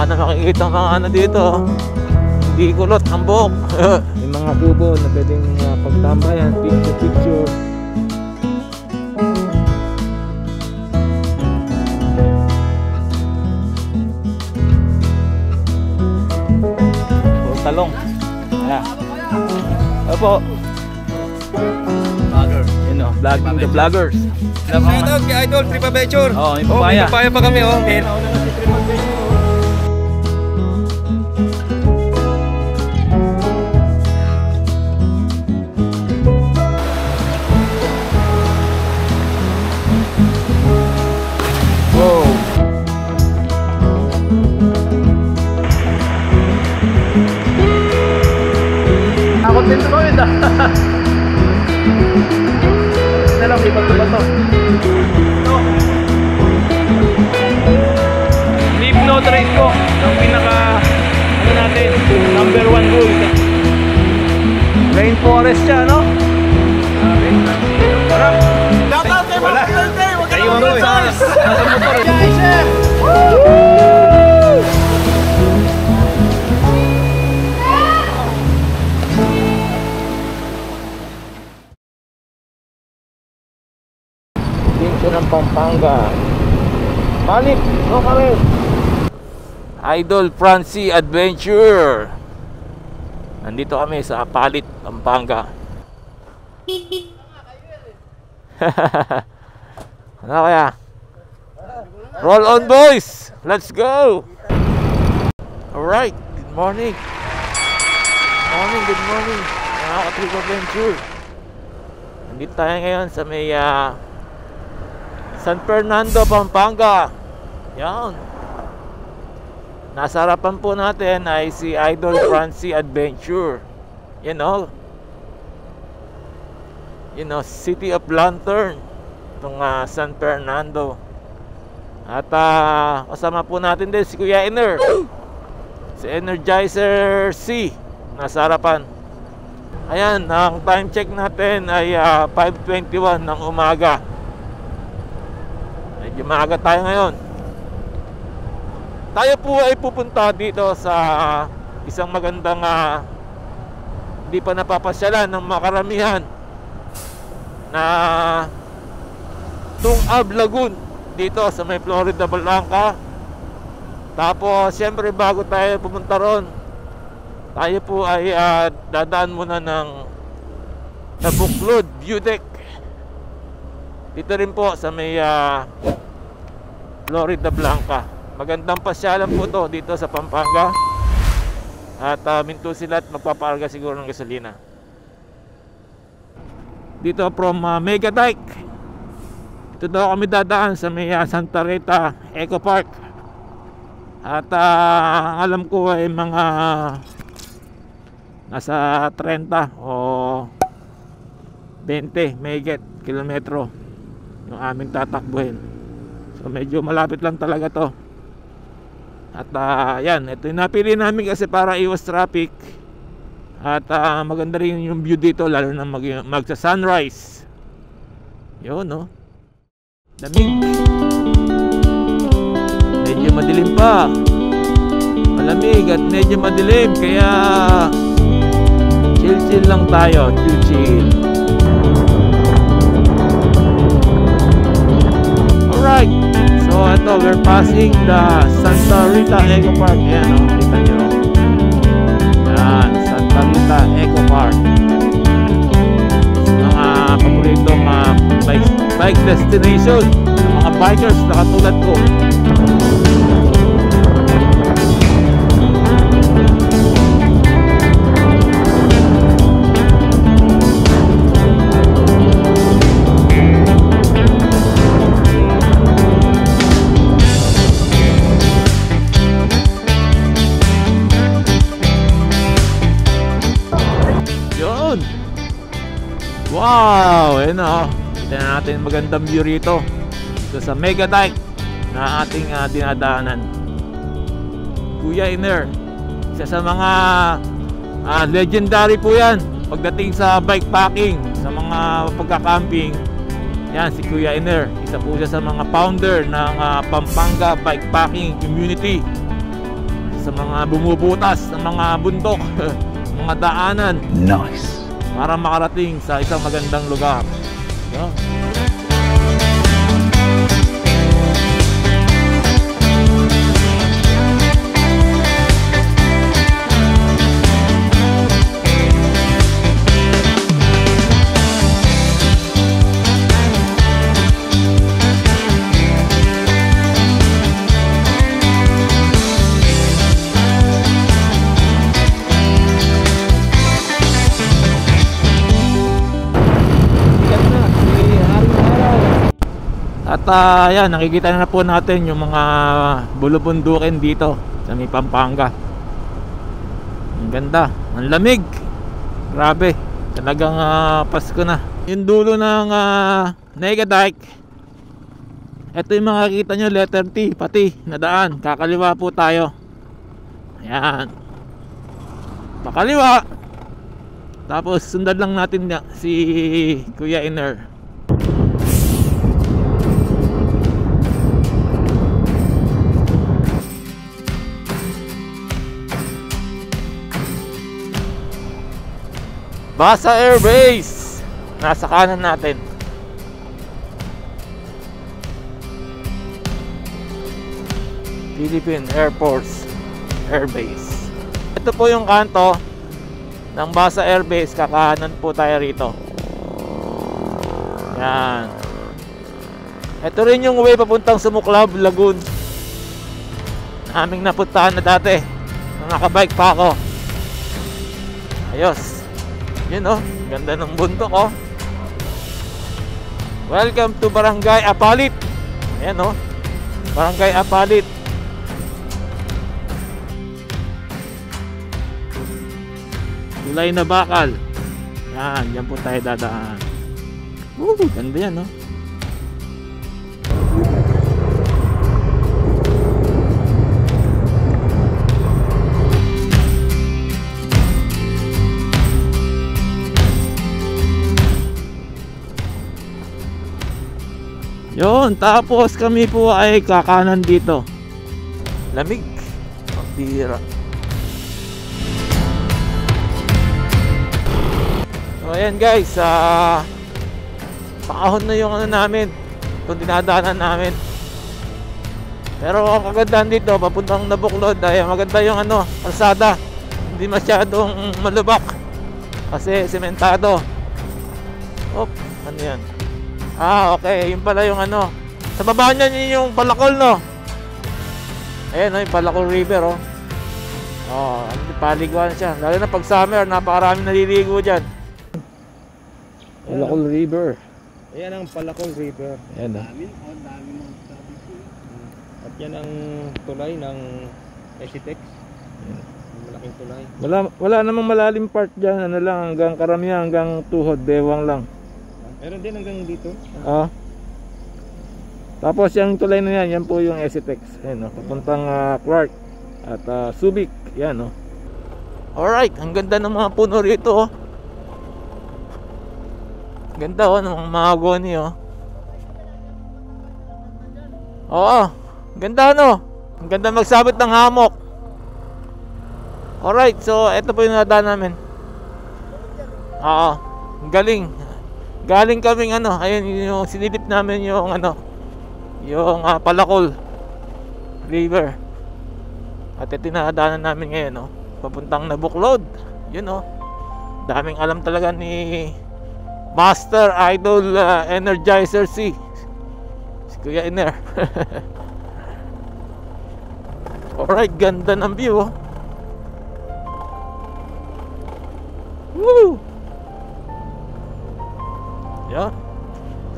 na makikita mga ano dito. Hindi kulot ang buhok. May mga kubo na pwedeng pagtambayan, picture. Talong. Ayan. Opo. Vlogger. Yun o, vlogging the vloggers. Shoutout kay Idol, Tripaventure. Oo, may papaya. May papaya pa kami, oh. Wow. Ako din ito yun ah. Nalang di ba to? Leave no trace ko. Ang pinaka ano natin, number 1 rule. Rainforest siya, no? Parang Shoutout kay Ma'am Thursday. Huwag ka naman Gonzales. nasa motor. Dito ng Pampanga. Balik! No kami! Idol Francie Adventure. Nandito kami sa Palit, Pampanga. Ano kaya? Roll on boys! Let's go! Alright, good morning. Good morning. Mga ka-Trip Adventure. Nandito tayo ngayon sa may San Fernando, Pampanga. Yan. Nasa harapan po natin ay si Idol Francie Adventure. You know, City of Lantern. Itong San Fernando. At kasama po natin din si Kuya Iner. Si Energizer C. Nasa harapan. Ayan, ang time check natin ay 5:21 ng umaga. Medyo maaga tayo ngayon. Tayo po ay pupunta dito sa isang magandang hindi pa napapasyalan ng makaramihan na Tungab Lagoon dito sa may Florida Blanca. Tapos siyempre bago tayo pumunta ron, tayo po ay dadaan muna ng Buklod View Deck. Dito rin po sa may Florida Blanca. Magandang pasyalan po to dito sa Pampanga. At minto sila at magpapaarga siguro ng gasolina. Dito from Mega Dike. Ito daw kami dadaan sa may Santa Rita Eco Park. At alam ko ay mga nasa 30 o 20 megit kilometro yung aming tatakbuhin. So medyo malapit lang talaga to. At yan, ito yung napili namin kasi para iwas traffic. At maganda rin yung view dito, lalo na magsa sunrise. Yun, no? Lamig. Medyo madilim pa. Malamig at medyo madilim. Kaya chill lang tayo. Chill. Alright. So ito, we're passing the Santa Rita Eco Park. Ayan, o, kita nyo. Ayan, Santa Rita Eco Park. Mga paboritong bike destination ng mga bikers na katulad ko. Wow! Ayan o. Kita na natin magandang view rito. Ito sa Mega Dike na ating dinadaanan. Kuya Iner, isa sa mga legendary po yan pagdating sa bike packing, sa mga pagka-camping. Yan, si Kuya Iner. Isa po siya sa mga founder ng Pampanga Bike Packing Community. sa mga bumubutas ng mga bundok, mga daanan. Nice. Para makarating sa isang magandang lugar. No? At yan, nakikita na po natin yung mga bulubundukin dito sa may Pampanga. Ang ganda, ang lamig. Grabe, talagang Pasko na. Yung dulo ng Negadike, ito yung makikita nyo, letter T, pati na daan. Kakaliwa po tayo. Ayan, pakaliwa. Tapos sundan lang natin si Kuya Iner. Basa Air Base, nasa kanan natin. Philippine Air Force Air Base. Ito po yung kanto ng Basa Air Base, kakanan po tayo rito. Yan. Ito rin yung way papuntang Sumuklab, Lagoon. Aming napuntahan na dati nung nakabike pa ako. Ayos. Yun oh, ganda ng bundok oh. Welcome to Barangay Apalit. Ayan oh, Barangay Apalit. Tulay na bakal. Yan, yan po tayo dadaan. Ganda yan oh. Yun, tapos kami po ay kakanan dito. Lamig. Ang tira. So ayan guys, paahon na yung ano namin, itong dinadaanan namin. Pero ang kagandahan dito, papuntang Nabuklod, ay maganda yung ano, kalsada. Hindi masyadong malubak kasi sementado. Op, ano yan? Okay, yun pala yung ano. Sa baba niyan yun yung Palakol, no? Ayan, no, yung Palakol River, oh. Paliguan siya. Lalo na pag summer, napakaraming naliligo dyan. Palakol River. Ayan ang Palakol River. Ayan, no? At yan ang tulay ng Esitex. Malaking tulay. Wala namang malalim part dyan. Ano lang, hanggang karamihan, hanggang tuhod, bewang lang. Meron din hanggang dito. Tapos yung tulay na yan, yan po yung Esitex. Ayan, no? Papuntang Clark at Subic. Yan, no? Alright, ang ganda ng mga puno rito, oh. Ganda, oh, ng mga goni, oh. Oo, ganda, no? Ang ganda magsabit ng hammock. Alright, so ito po yung nadaan namin. Galing. Galing kaming ano, ayun yung sinilip namin yung ano, yung Palakol River. At ito tinadaanan namin ngayon, no, papuntang Nabuklod. Yun, no. Daming alam talaga ni Master Idol Energizer C, si Kuya Iner. Alright, ganda ng view, oh. Woo! Yan.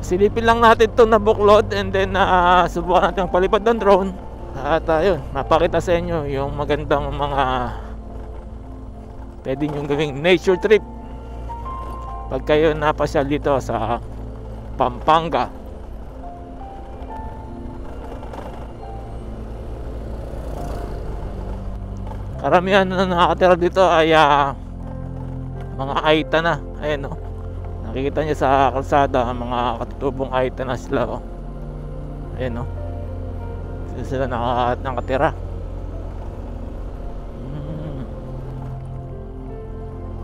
Silipin lang natin itong Nabuklod and then subukan natin palipad ng drone. At yun, mapakita sa inyo yung magandang mga pwede nyo gawing nature trip pag kayo napasyal dito sa Pampanga. Karamihan na nakatira dito ay mga Aita na. Ayan, no? Nakikita niyo sa kalsada mga katutubong Aita na sila, oh. Ayan, no? Dito sila nakatira.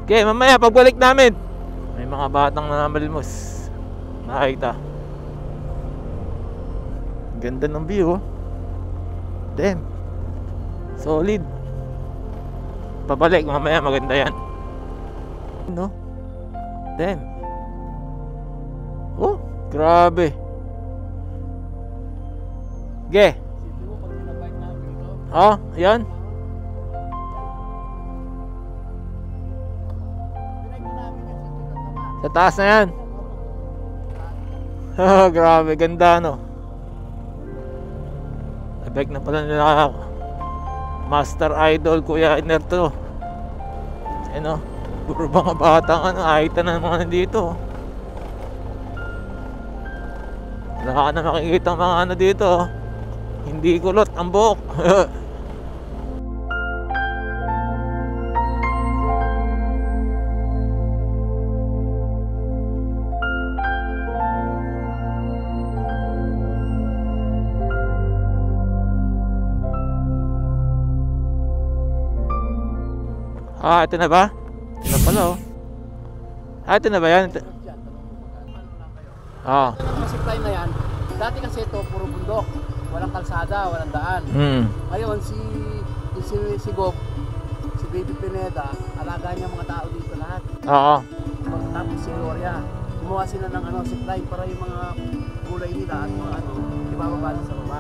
Okay, mamaya pagbalik namin, may mga batang nanamalimos. Nakita. Ganda ng view, oh. Damn. Solid. Pabalik mamaya, maganda yan. No? Damn. Oh, grabe. Okay. Oh, yan. Sa taas na yan. Oh, grabe, ganda no. Ebek na pala nila Master Idol Kuya Iner to. Ano, puro mga batang ahita na mga nandito. Wala ka na makikita mga dito. Hindi kulot ang buhok. Ito na ba? Ito na pala, oh. Ito na ba yan? Ang zipline na yan, dati kasi ito puro bundok, walang kalsada, walang daan. Ngayon si Gob, si Baby Pineda, alaga niya mga tao dito lahat. Oo. Tapos si Gloria, gumawa sila ng zipline para yung mga gulay nila at mga ibababa sa baba.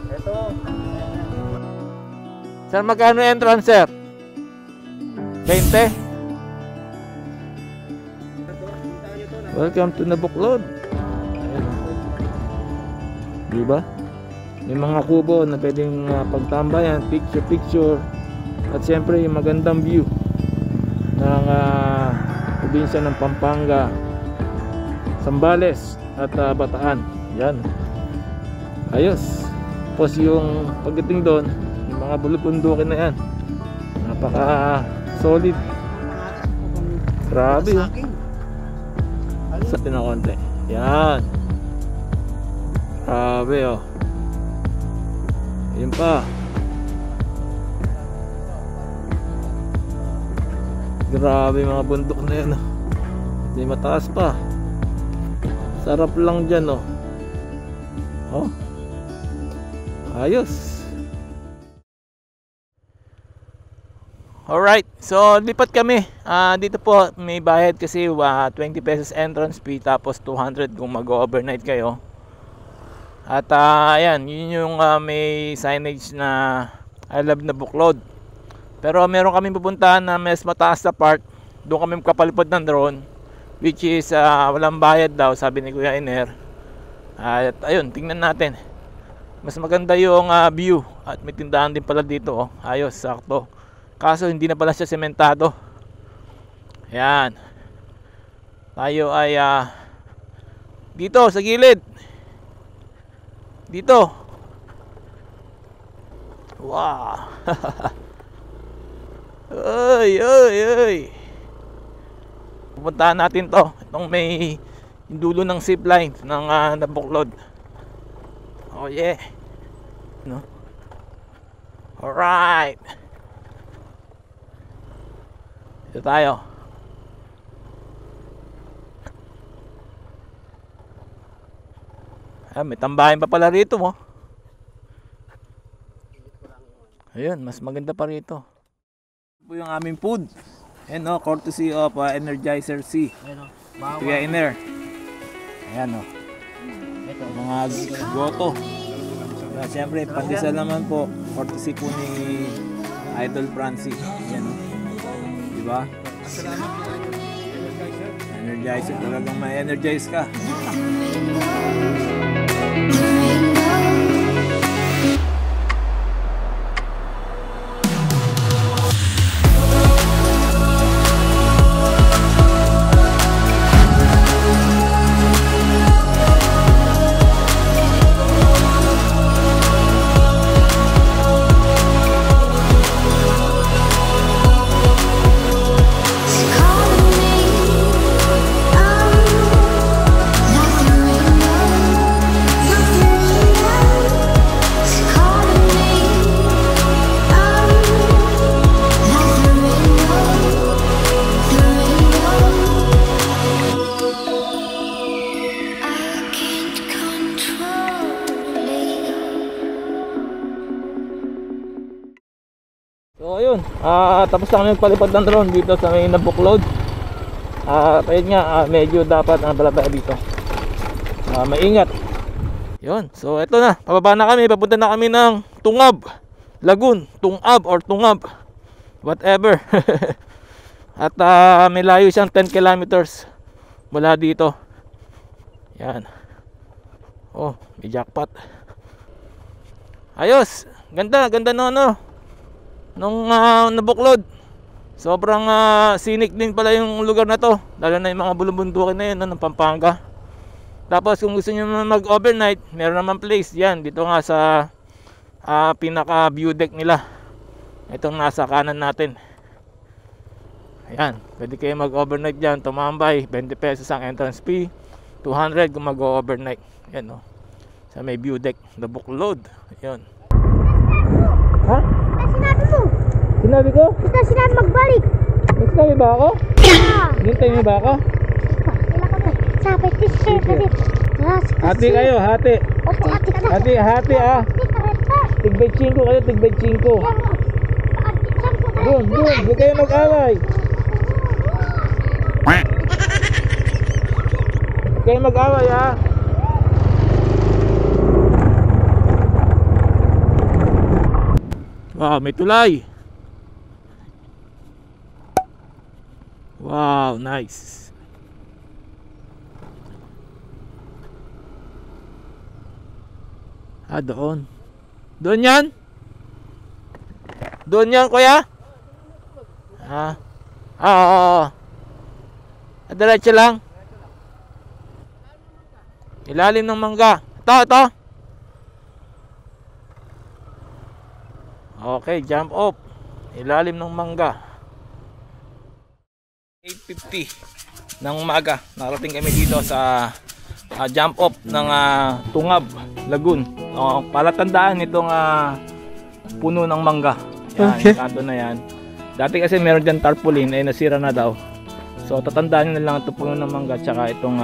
Ito. Sir, magkano entrance, sir? 20? Welcome to Nabuklod. Diba? May mga kubo na pwedeng pagtambayan, picture. At siyempre yung magandang view ng probinsya ng Pampanga, Zambales at Bataan. Yan. Ayos. Tapos yung pagdating doon, yung mga bulubundukin na yan, napaka solid. Grabe, oh. Sa tinakonti. Yan. Grabe, oh. Yun pa. Grabe mga bundok na yan, oh. Hindi mataas pa. Sarap lang dyan, oh. Oh. Ayos. Alright, so lipat kami. Dito po may bayad kasi 20 pesos entrance fee, tapos 200 kung mag-overnight kayo. At ayan, yun yung may signage na I love Nabuklod. Pero meron kami pupuntahan na mas mataas na part. Doon kami kapalipad ng drone, which is walang bayad daw, sabi ni Kuya Iner. At ayun, tingnan natin. Mas maganda yung view. At may tindahan din pala dito, oh. Ayos, sakto. Kaso hindi na pala siya sementado. Ayan. Tayo ay dito sa gilid. Dito. Wow. Ay. Pupuntahan natin to. Itong may dulo ng zipline ng Nabuklod. Oh yeah. No. Alright. Ito tayo. May tambahin pa pala rito, mo. Ayun, mas maganda pa rito. Ito yung aming food. Ayan, no, courtesy of Energizer C. Kuya Iner. Ayan, no. Mga goto. Siyempre, pandesal naman po. Courtesy po ni Idol Francie. Ayan, no. Diba? Energizer, talagang ma-energize ka. Calling me, nothing ayun, tapos na kami magpalipad ng drone dito sa may nabuklod. Ayun nga, medyo dapat balabaya dito. Maingat. Yun, so eto na, pababa na kami, papunta na kami ng Tungab, Lagoon, Tungab or Tungab, whatever. At may layo siyang 10 kilometers mula dito. Yan. Oh, may jackpot. Ayos, ganda nung nabuklod. Sobrang scenic din pala yung lugar na to, lalo na yung mga bulubundukin na yun ng Pampanga. Tapos kung gusto niyo mag-overnight, meron naman place yan dito nga sa pinaka view deck nila. Itong nasa kanan natin. Ayan, pwede kayo mag-overnight dyan, tumambay. 20 pesos ang entrance fee, 200 kung mag-overnight. Yan, sa may view deck, nabuklod. Ayan. Ha? Sinabi mo. Sinabi ko? Ito sinabi magbalik. Sinabi ba ako? Hintay mo ba ako? Sabi, hati kayo, hati. Opo, hati ka na. Hati Tigbay 5 kayo, tigbay 5. Doon, huwag kayo mag-away. Huwag kayo mag-away, ha. Wow, may tulay. Wow, nice. Doon. Doon yan? Doon yan, kuya? Oo. Diretso lang. Ilalim ng mangga. Ito. Okay, jump off. Ilalim ng mangga. 8:50 ng umaga. Nakarating kami dito sa jump off ng Tungab, Lagoon. Palatandaan itong puno ng mangga. Yan, okay. Kanto na yan. Dati kasi meron dyan tarpaulin, nasira na daw. So tatandaan nyo na lang itong puno ng mangga tsaka itong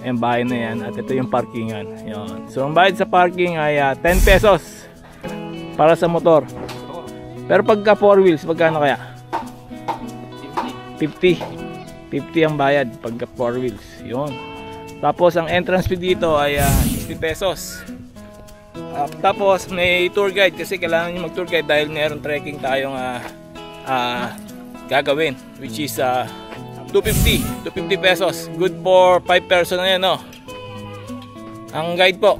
yung bahay na yan. At ito yung parkingan. Yan. So ang bayad sa parking ay 10 pesos para sa motor. Pero pagka 4 wheels, magkano kaya? 50 ang bayad pagka 4 wheels. Yun. Tapos ang entrance fee dito ay 60 pesos. Tapos may tour guide kasi kailangan nyo mag tour guide dahil meron trekking tayong gagawin, which is 250 pesos. Good for 5 person na yan, no? Ang guide po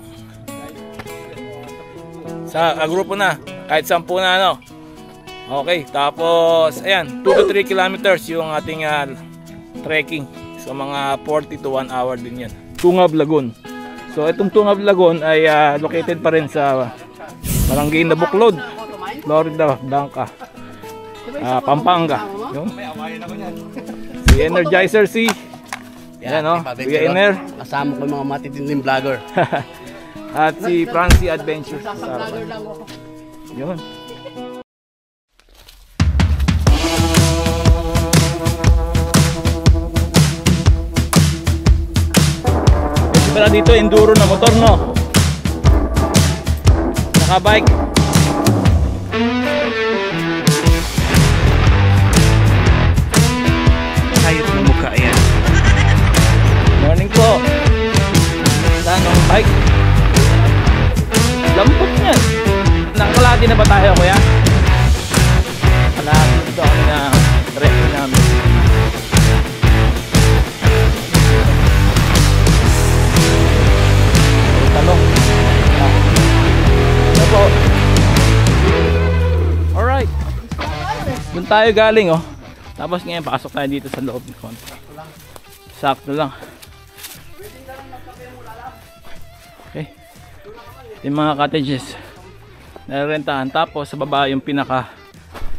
sa grupo na, kahit 10 na, no? Okay, tapos ayan, 2 to 3 kilometers yung ating trekking. So mga 40 to 1 hour din yan. Tungab Lagoon. So itong Tungab Lagoon ay located pa rin sa Barangay Nabuklod, Florida Blanca, Pampanga. Yung si Energizer C. Yan, no? Kuya Ener. Kasama ko mga matitinding vlogger. At si Francie Adventures. Yun. Pero dito enduro na motor, no? Naka-bike. Hayop ng mukha yan. Morning po. Saan ang bike? Lambot yan. Nakakalati na ba tayo, kuya? Kalati dito kami na trek namin. Talong. Opo. Alright. Doon tayo galing, oh. Tapos ngayon pasok tayo dito sa loob ng konti. Sakto lang. Okay. Yung mga cottages na rentahan. Tapos sa baba yung pinaka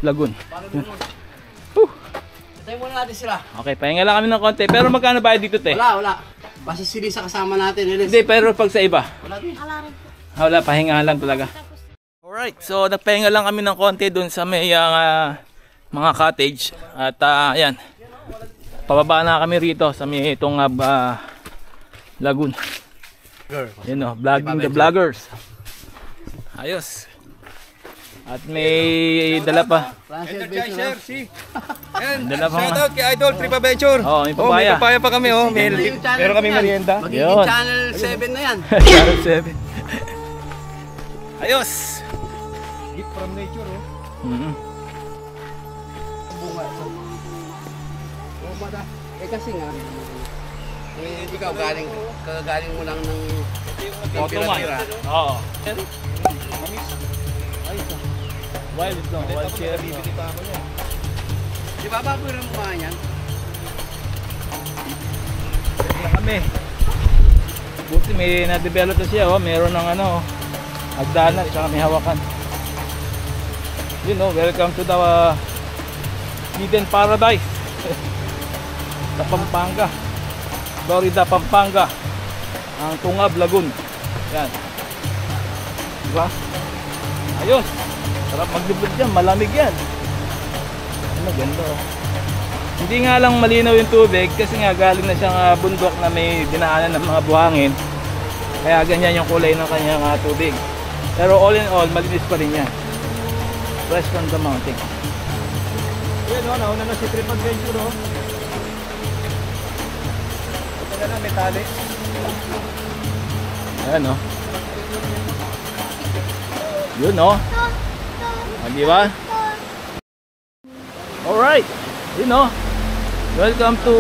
lagoon. Tayo muna natin sila. Okay, pahinga lang kami ng konti. Pero magkano ba dito, te? Wala. Basta sili sa kasama natin. Hindi, pero pag sa iba. Wala. Pahinga lang talaga. Alright, so nagpahinga lang kami ng konti dun sa may mga cottage. At ayan, pababa na kami rito sa may itong lagoon. Yun, no, vlogging the vloggers. Ayos. At may dala pa. Energizer, si. And Dala pa shout nga. out kay Idol Trip Adventure. Oh, may may papaya. papaya pa kami oh. Meron kami merienda. Magiging Yun. channel 7 na yan. Channel 7. Ayos! Gift from nature oh. Mm-hmm. Kasi nga, ikaw galing mo lang ng Ottoman. Oo. Wild no, wild cherry. Bibili pa ako niyan. Di ba baboy mo mga yan? Kaya kami. Buti may na-develop na siya, oh. Meron ng ano, hagdanan, tsaka may hawakan. You know, welcome to the Eden Paradise. Sa Pampanga. Florida, Pampanga. Ang Tungab Lagoon. Yan. Diba? Ayos. Sarap maglibot yan, malamig yan. Maganda oh. Hindi nga lang malinaw yung tubig kasi nga galing na siyang bundok na may dinaanan ng mga buhangin. Kaya ganyan yung kulay ng kanyang tubig. Pero all in all, malinis pa rin yan. Fresh from the mountain. Yan oh, nauna na si Trip Adventure oh. Ito na may tali. Ayan oh. Yun oh. Di ba? Alright. Yun oh. Welcome to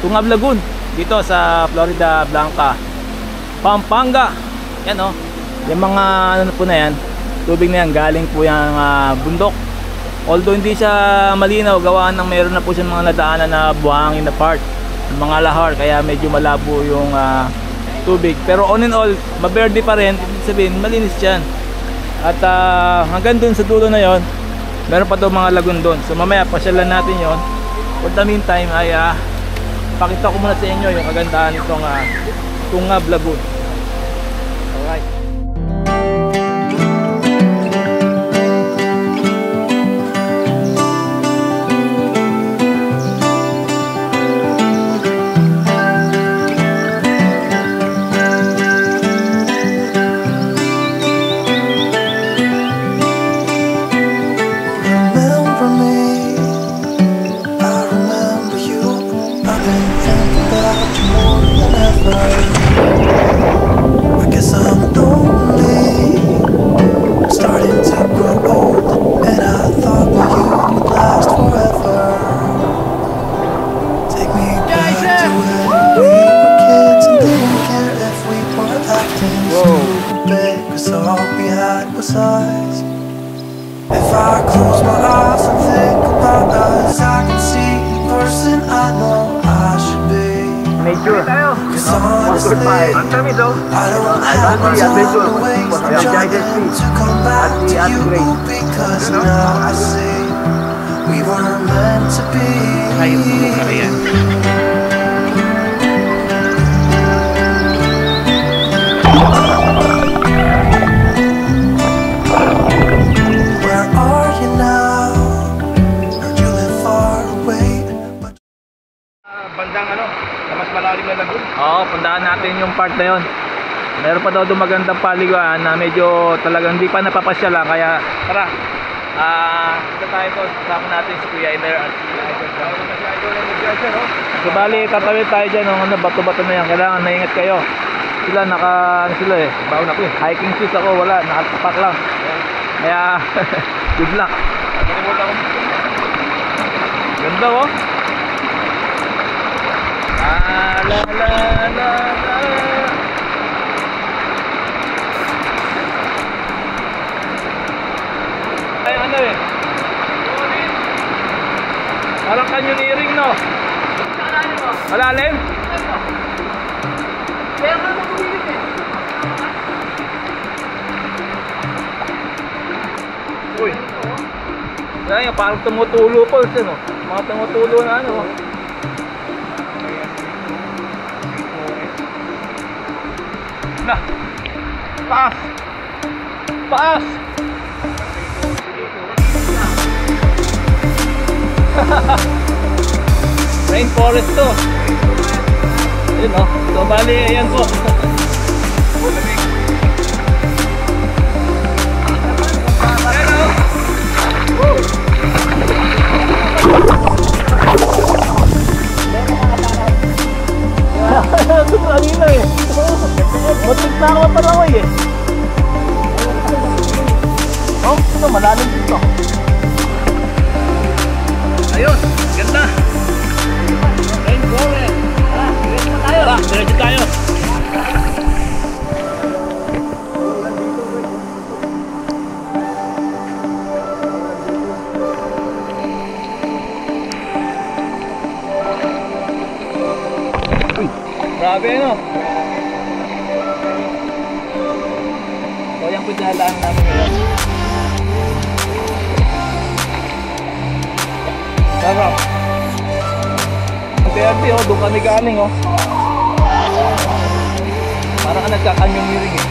Tungab Lagoon dito sa Florida Blanca, Pampanga. Yan oh. Yung mga ano po na yan, tubig na yan galing po yung bundok. Although hindi siya malinaw, gawaan ng meron na po siyang mga nadaanan na buhangin na part, mga lahar, kaya medyo malabo yung tubig. Pero on and all, maberde pa rin, ibig sabihin malinis yan. At hanggang dun sa dulo na yon, meron pa daw mga lagoon doon. So mamaya pasyalan natin yon. For the meantime ay pakita ko muna sa inyo yung kagandahan nitong Tungab Lagoon. Alright. If I close my eyes and think about us, I can see the person I know I should be. Nature. 'Cause honestly, I don't have the time to waste. I'm trying to come back to you because now I see we were meant to be. Bandang ano, na mas malalim na lagoon. Oo, puntahan natin yung part na yun. Meron pa daw doon magandang paliguan na medyo talagang hindi pa napapasya lang. Kaya tara, ito tayo po. Kasama natin si Kuya Iner at si Idol. So bali, tatawid tayo dyan ng bato-bato na yan. Kailangan naingat kayo. Sila ano sila eh. Baon ako eh. Hiking shoes ako, wala. Nakatapak lang. Kaya, good luck. Ganda oh. La la la la. Ay ano eh. Parang canyoneering no. Malalim? Uy. Kaya parang tumutulo po no. Mga tumutulo na ano. Na. Paas. Paas. Rainforest to. Ayun o. So bali, ayan po. Sige. Oh, ito malalim dito. Ayun, ganda. Rainforest. Diretso na tayo. Diretso tayo. Grabe no. So yan po dinalaan namin ngayon. Sarap. Pwede oh, doon kami galing oh. Parang ka nagkakanyong miring eh.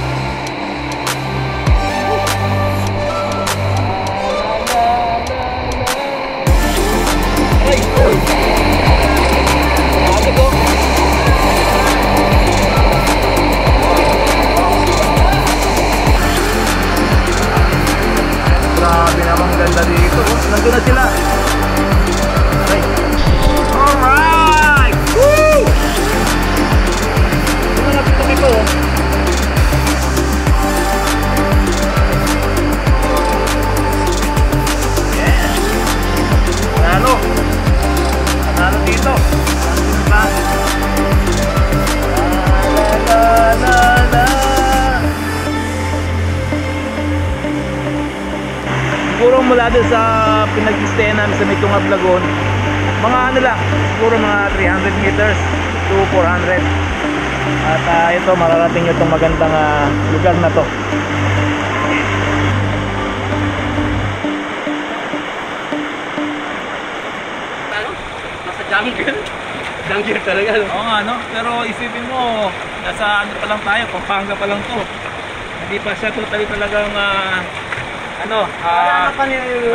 Ay! Grabe ko. Grabe namang ganda dito. Nandun na sila. Ay. Alright! Woo! Ito na pito dito. Yeah! Panalo! Panalo dito. Nandun pa. La la la. Siguro mula doon sa pinag-stay namin sa Mitungab Lagoon, mga ano lang, siguro mga 300 meters to 400. At ito, mararating nyo itong magandang lugar na to. Nasa jungle. Jungle talaga. Oo nga no, pero isipin mo, nasa ano pa lang tayo, Pampanga pa lang to. Hindi pa siya totally talagang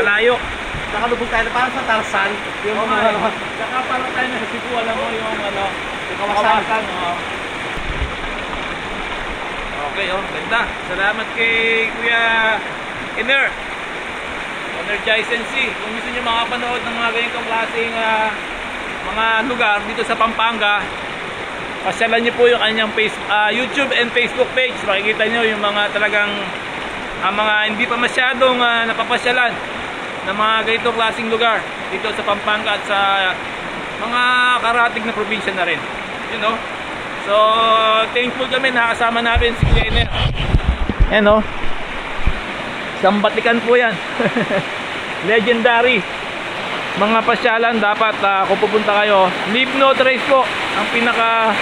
malayo. Nakalubog tayo na parang sa Tarzan. Yung mga saka parang tayo na Cebu, alam mo yung yung kawasan. Okay oh, ganda. Salamat kay Kuya Energize and See. Kung gusto nyo makapanood ng mga ganitong klaseng mga lugar dito sa Pampanga, pasyalan nyo po yung kanyang YouTube and Facebook page. Makikita nyo yung mga talagang mga hindi pa masyadong napapasyalan ng mga ganitong klaseng lugar dito sa Pampanga at sa mga karatig na probinsya na rin. You know? So, thankful kami na kasama natin si Kuya. Yan o. Isang batikan po yan. Legendary. Mga pasyalan dapat kung pupunta kayo, leave no trace po ang pinaka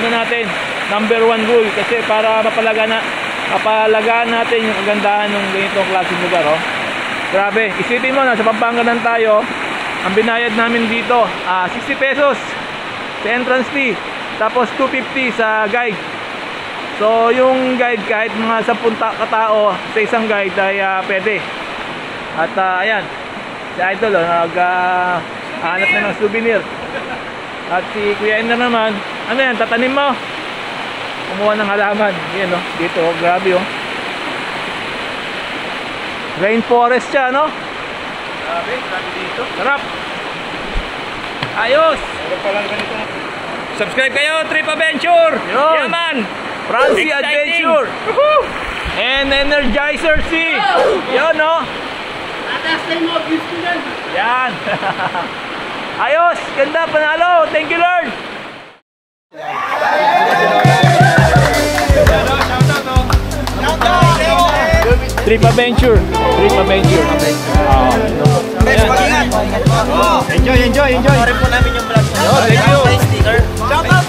natin, number 1 rule, kasi para mapalagaan natin yung kagandahan ng ganitong klaseng lugar oh. Grabe, isipin mo, nasa Pampanganan tayo. Ang binayad namin dito 60 pesos sa entrance fee, tapos 250 sa guide. So yung guide, kahit mga 10 katao sa isang guide ay pwede. At ayan, si Idol naghanap na ng souvenir. At si Kuya Ender naman, ano yan, tatanim mo? Kumuha ng halaman. Yan o, dito, grabe o. Rainforest siya, no? Grabe, grabe dito. Sarap. Ayos. Subscribe kayo, Trip Adventure. Yaman. Francie Adventure. And Energizer C. Yun, no? Atas mo, gusto yan. Yan. Ayos, ganda, panalo. Thank you, Lord. Trip Adventure. Trip Adventure. Enjoy. Pare po namin yung vlog. Thank you. Shout out,